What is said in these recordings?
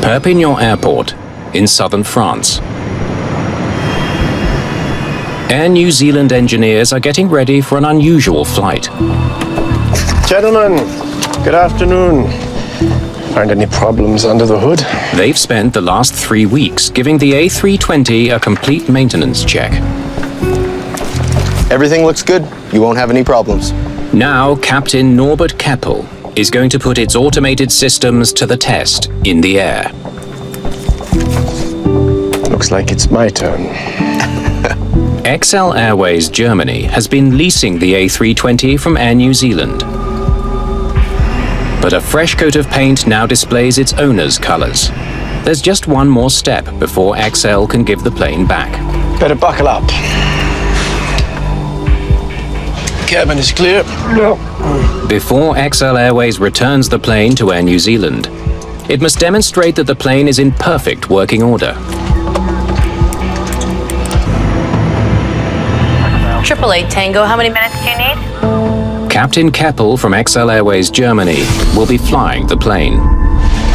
Perpignan Airport in southern France. Air New Zealand engineers are getting ready for an unusual flight. Gentlemen, good afternoon. Aren't any problems under the hood? They've spent the last 3 weeks giving the A320 a complete maintenance check. Everything looks good. You won't have any problems. Now Captain Norbert Keppel is going to put its automated systems to the test in the air. Looks like it's my turn. XL Airways Germany has been leasing the A320 from Air New Zealand. But a fresh coat of paint now displays its owner's colours. There's just one more step before XL can give the plane back. Better buckle up. Cabin is clear. No. Before XL Airways returns the plane to Air New Zealand, it must demonstrate that the plane is in perfect working order. 888 Tango, how many minutes do you need? Captain Keppel from XL Airways Germany will be flying the plane.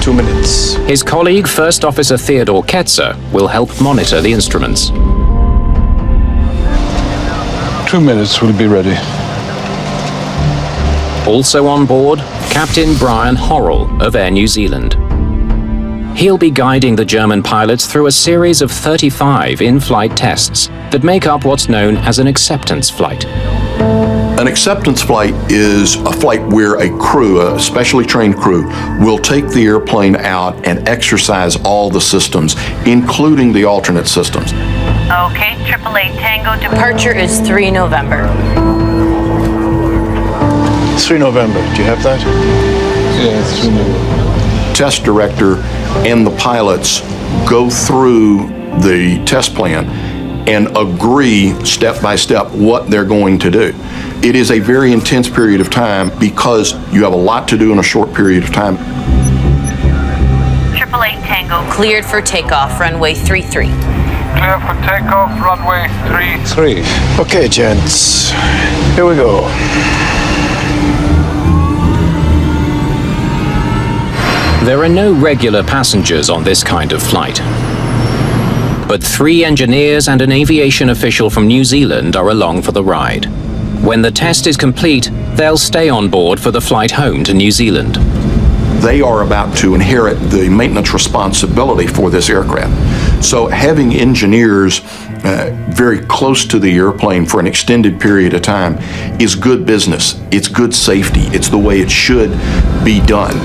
2 minutes. His colleague, First Officer Theodore Ketzer, will help monitor the instruments. 2 minutes, we'll be ready. Also on board, Captain Brian Horrell of Air New Zealand. He'll be guiding the German pilots through a series of 35 in-flight tests that make up what's known as an acceptance flight. An acceptance flight is a flight where a crew, a specially trained crew, will take the airplane out and exercise all the systems, including the alternate systems. Okay, 888 Tango, departure is 3 November. 3 November. Do you have that? Yeah, 3 November. Test director and the pilots go through the test plan and agree step by step what they're going to do. It is a very intense period of time because you have a lot to do in a short period of time. 888 Tango, cleared for takeoff, runway 33. Clear for takeoff, runway 33. Okay, gents. Here we go. There are no regular passengers on this kind of flight. But 3 engineers and an aviation official from New Zealand are along for the ride. When the test is complete, they'll stay on board for the flight home to New Zealand. They are about to inherit the maintenance responsibility for this aircraft. So having engineers very close to the airplane for an extended period of time is good business. It's good safety. It's the way it should be done.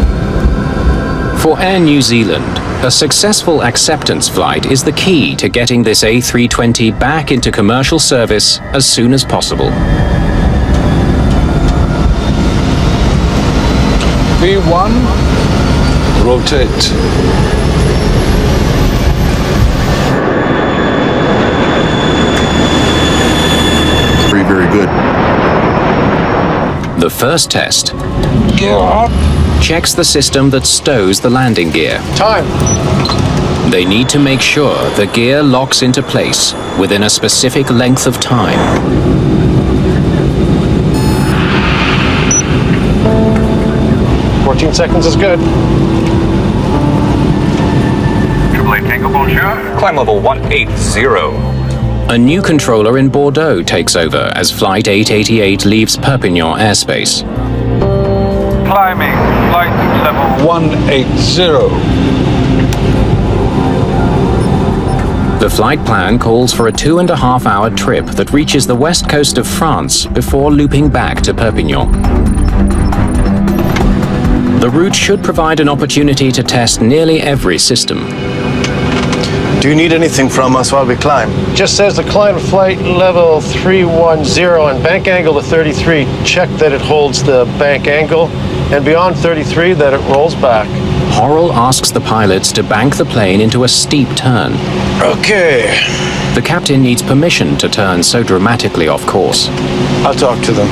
For Air New Zealand, a successful acceptance flight is the key to getting this A320 back into commercial service as soon as possible. V1, rotate. Very, very good. The first test Gear up. checks the system that stows the landing gear. Time. They need to make sure the gear locks into place within a specific length of time. 14 seconds is good. 888 Tango, bonjour. Climb level 180. A new controller in Bordeaux takes over as Flight 888 leaves Perpignan airspace. Climbing, flight level 180. The flight plan calls for a 2.5-hour trip that reaches the west coast of France before looping back to Perpignan. The route should provide an opportunity to test nearly every system. Do you need anything from us while we climb? Just says the climb flight level 310 and bank angle to 33. Check that it holds the bank angle, and beyond 33 that it rolls back. Horrell asks the pilots to bank the plane into a steep turn. Okay. The captain needs permission to turn so dramatically off course. I'll talk to them.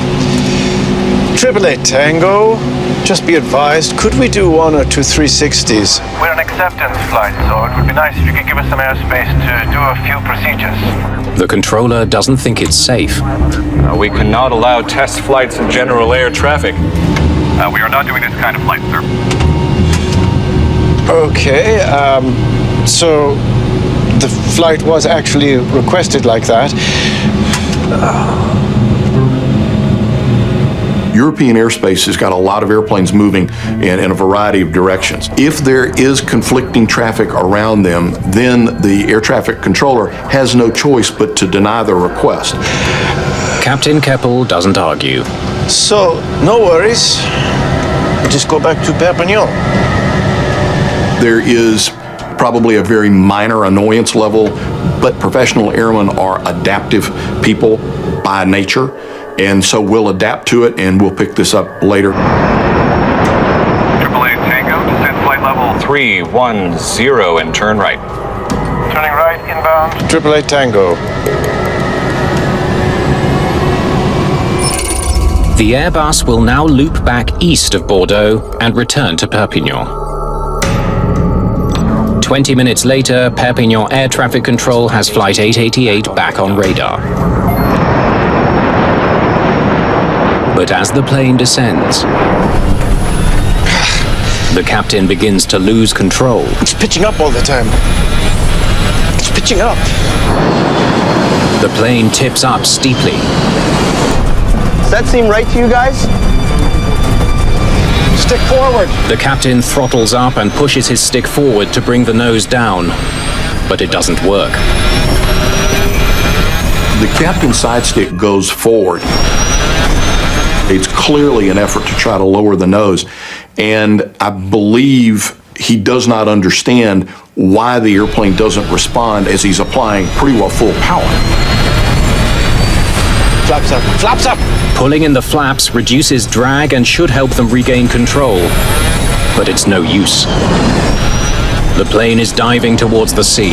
888 Tango, just be advised, could we do 1 or 2 360s? We're an acceptance flight, so it would be nice if you could give us some airspace to do a few procedures. The controller doesn't think it's safe. We cannot allow test flights in general air traffic. We are not doing this kind of flight, sir. Okay, so the flight was actually requested like that. European airspace has got a lot of airplanes moving in a variety of directions. If there is conflicting traffic around them, then the air traffic controller has no choice but to deny the request. Captain Keppel doesn't argue. So, no worries. Just go back to Perpignan. There is probably a very minor annoyance level, but professional airmen are adaptive people by nature, and so we'll adapt to it and we'll pick this up later. AAA Tango, descend flight level 310 and turn right. turning right inbound. AAA Tango. The Airbus will now loop back east of Bordeaux and return to Perpignan. 20 minutes later, Perpignan Air Traffic Control has Flight 888 back on radar. But as the plane descends, the captain begins to lose control. It's pitching up all the time. It's pitching up. The plane tips up steeply. Does that seem right to you guys? Stick forward. The captain throttles up and pushes his stick forward to bring the nose down, but it doesn't work. The captain's side stick goes forward. It's clearly an effort to try to lower the nose, and I believe he does not understand why the airplane doesn't respond as he's applying pretty well full power. Flaps up. Flaps up. Pulling in the flaps reduces drag and should help them regain control, but it's no use. The plane is diving towards the sea.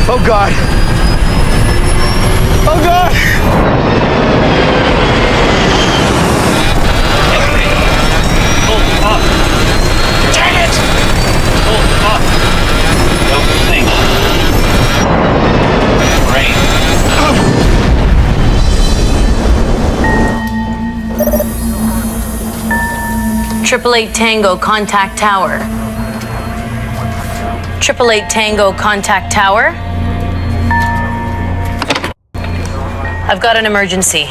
Oh God. Oh God. Dang it! Hold up. Don't think. Rain. Triple Eight Tango, contact tower. Triple Eight Tango, contact tower. I've got an emergency.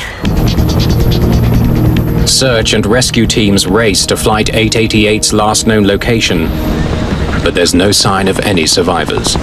Search and rescue teams race to Flight 888's last known location, but there's no sign of any survivors.